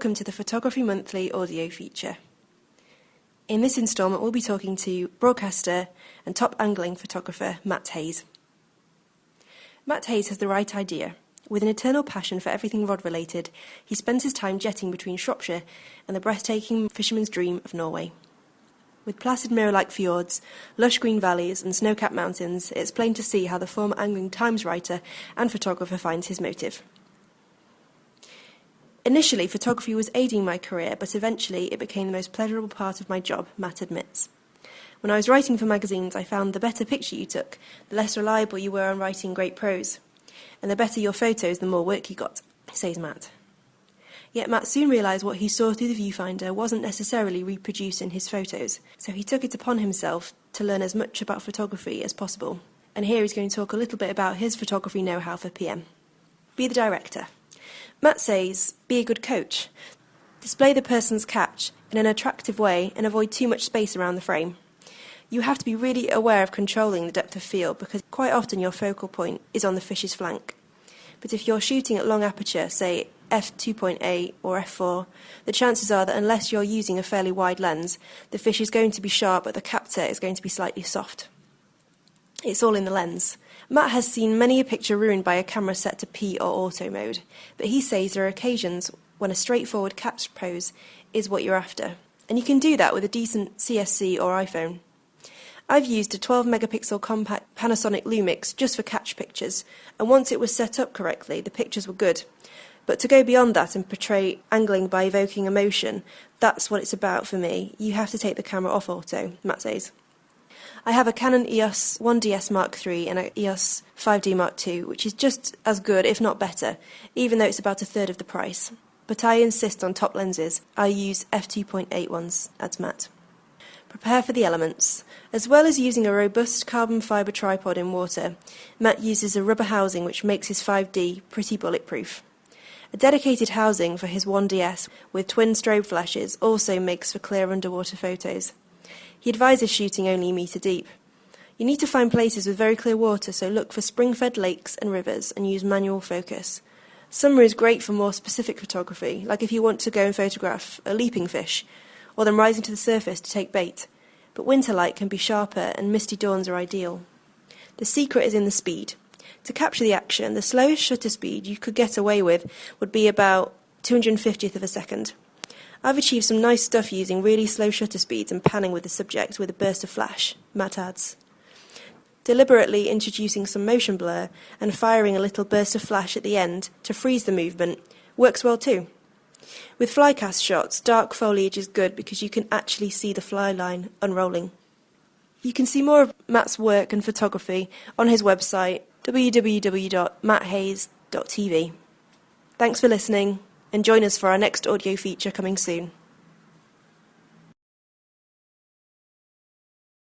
welcome to the Photography Monthly audio feature. In this instalment, we'll be talking to broadcaster and top angling photographer Matt Hayes. Matt Hayes has the right idea. With an eternal passion for everything rod-related, he spends his time jetting between Shropshire and the breathtaking fisherman's dream of Norway. With placid mirror-like fjords, lush green valleys and snow-capped mountains, it's plain to see how the former Angling Times writer and photographer finds his motive. Initially, photography was aiding my career, but eventually it became the most pleasurable part of my job, Matt admits. When I was writing for magazines, I found the better picture you took, the less reliable you were on writing great prose. And the better your photos, the more work you got, says Matt. Yet Matt soon realised what he saw through the viewfinder wasn't necessarily reproduced in his photos, so he took it upon himself to learn as much about photography as possible. And here he's going to talk a little bit about his photography know-how for PM. Be the director. Matt says, be a good coach. Display the person's catch in an attractive way and avoid too much space around the frame. You have to be really aware of controlling the depth of field because quite often your focal point is on the fish's flank. But if you're shooting at long aperture, say f2.8 or f4, the chances are that unless you're using a fairly wide lens, the fish is going to be sharp but the captor is going to be slightly soft. It's all in the lens. Matt has seen many a picture ruined by a camera set to P or auto mode, but he says there are occasions when a straightforward catch pose is what you're after, and you can do that with a decent CSC or iPhone. I've used a 12 megapixel compact Panasonic Lumix just for catch pictures, and once it was set up correctly, the pictures were good. But to go beyond that and portray angling by evoking emotion, that's what it's about for me. You have to take the camera off auto, Matt says. I have a Canon EOS 1DS Mark III and an EOS 5D Mark II, which is just as good, if not better, even though it's about a third of the price. But I insist on top lenses. I use f2.8 ones, adds Matt. Prepare for the elements. As well as using a robust carbon fibre tripod in water, Matt uses a rubber housing which makes his 5D pretty bulletproof. A dedicated housing for his 1DS with twin strobe flashes also makes for clear underwater photos. He advises shooting only a metre deep. You need to find places with very clear water, so look for spring-fed lakes and rivers and use manual focus. Summer is great for more specific photography, like if you want to go and photograph a leaping fish, or them rising to the surface to take bait. But winter light can be sharper and misty dawns are ideal. The secret is in the speed. To capture the action, the slowest shutter speed you could get away with would be about 250th of a second. I've achieved some nice stuff using really slow shutter speeds and panning with the subject with a burst of flash, Matt adds. Deliberately introducing some motion blur and firing a little burst of flash at the end to freeze the movement works well too. With flycast shots, dark foliage is good because you can actually see the fly line unrolling. You can see more of Matt's work and photography on his website www.matthayes.tv. Thanks for listening, and join us for our next audio feature coming soon.